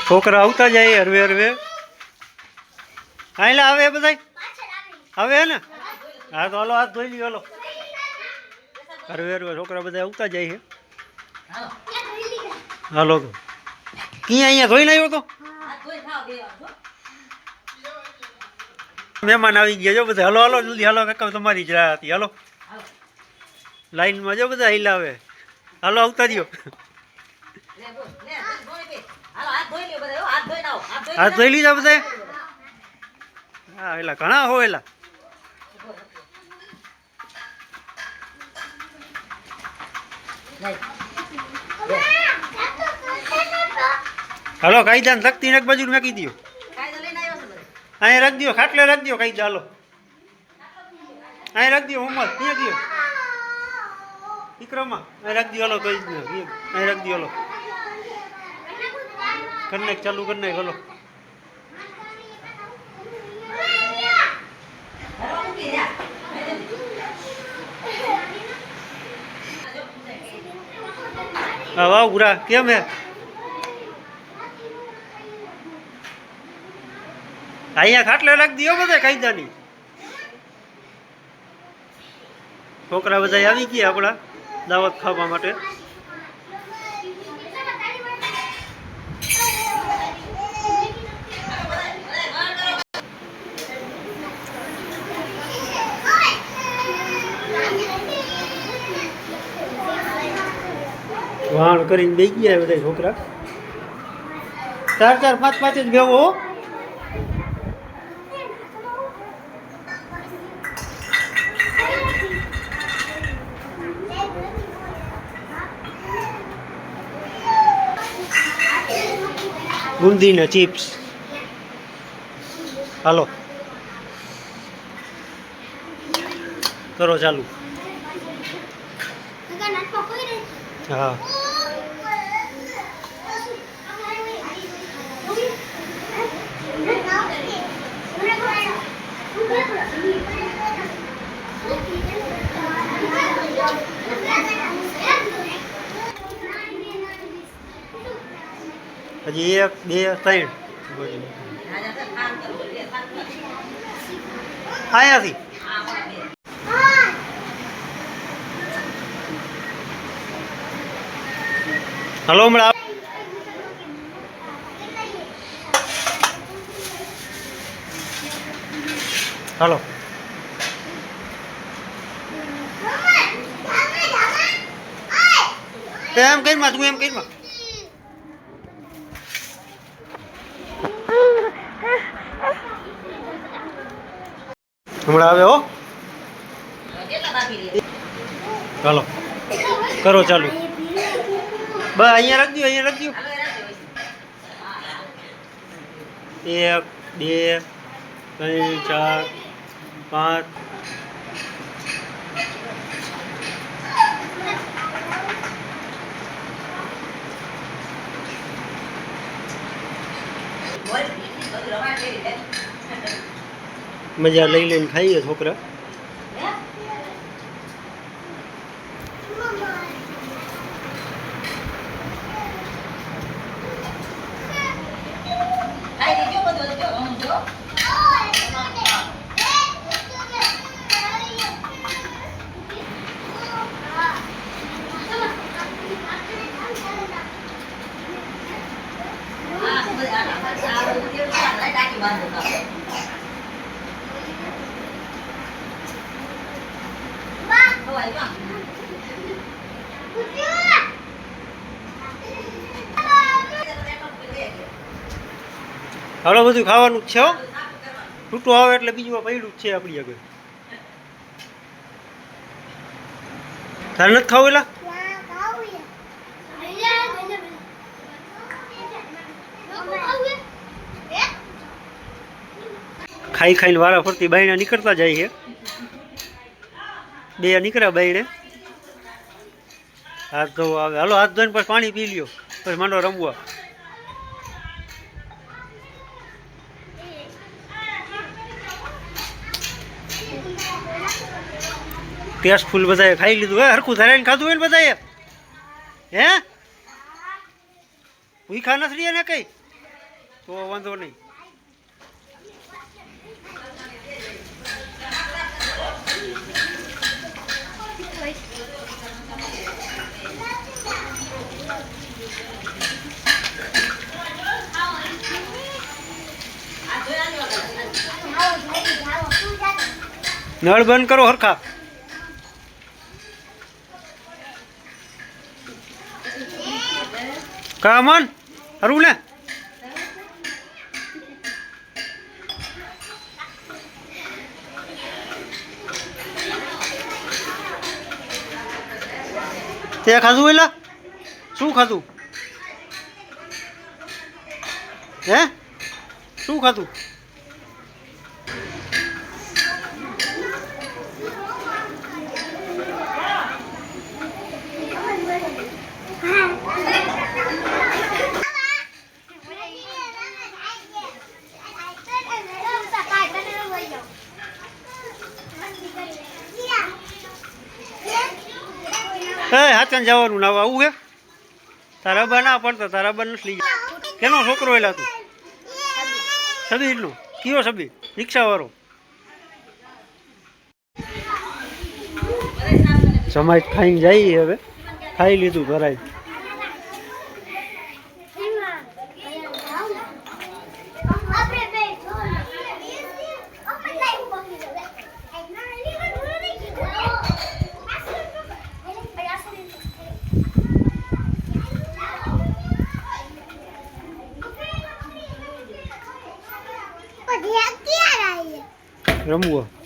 છોકરા આવતા જાય હરવે હરવે. હા એટલે આવે બધા આવે ને. હા તો હાલો હાથ ધોઈ લ્યો. હાલો હરવે હરવે છોકરા બધા આવતા જાય છે. હાલો તો ક્યાં અહીંયા ધોઈને આવ્યો તો મહેમાન આવી ગયા જો બધા. હાલો હાલો જલ્દી હાલો કાકા તમારી જ રાહ હતી. હાલો લાઈનમાં જો બધા હિલાવે. હાલો આવતા રહ્યો. હાથ ધોઈ લીધા બધા. હા એલા ઘણા હો એલા. હાલો કાયદા ને શક્તિ એક બાજુ મેકી દો. અહીંયા રાખ દો ખાટલે રાખ દો કાયદા. હાલો અહીંયા રાખ દો ઉમર ત્યાં દો વિક્રમમાં અહીં રાખ દો. હાલો કઈ અહીં રાખ દો. હાલો કન્નેક ચાલુ કરી નાખ. હાલો હા વાહ ગુરા કેમ હે. અહીંયા ખાટલે રાખ દો બધા કાયદાની. છોકરા બધા આવી ગયા આપણા દાવત ખાવા માટે. વાણ કરીને બેસી ગયા બધા છોકરા. 4 4 5 5 જ ભેગો. બુંદીના ચિપ્સ. હાલો કરો ચાલુ. હા હજી 1 2 3 અહીંયાથી. હલો હમણાં હાલો એમ કઈ માં તું એમ કઈ માં. હમણાં આવે હો. ચાલો કરો ચાલુ. બસ અહીંયા રાખજો અહીંયા રાખજો. 1 2 3 4 5 મજા લઈ લઈને ખાઈએ છોકરા. હાલો બધું ખાવાનું જ છે. છૂટું આવે એટલે બીજું પડ્યું જ છે આપણી આગળ. તારે નથી ખાવું એલા. ખાઈ ખાઈને વારા ફરતી બાયણા નીકળતા જાય છે. 2 નીકળ્યા બાયણે. હાથ ધોવા આવે. હાલો હાથ ધોઈને પછી પાણી પી લ્યો પછી માંડો રમવા. ટેસ્ટ ફૂલ બધાએ ખાઈ લીધું. હે હરખું ધરાઈને ખાધું હોય ને બધાએ. હે ભૂખા નથી રહ્યા ને કઈ. તો વાંધો નહીં. નળ બંધ કરો હરખા. કામન હરું ને તે ખાધું એલા શું ખાધું હે શું ખાધું હાથમાં જવાનું ના આવું હે તારા બા ના પડતા તારા બા નથી લઈ ગયા કેનો છોકરો એલા તું સબીરનો કયો સબીર રિક્ષાવાળો સમાજ ખાઈને જઈએ હવે ખાઈ લીધું ભરાય રમવું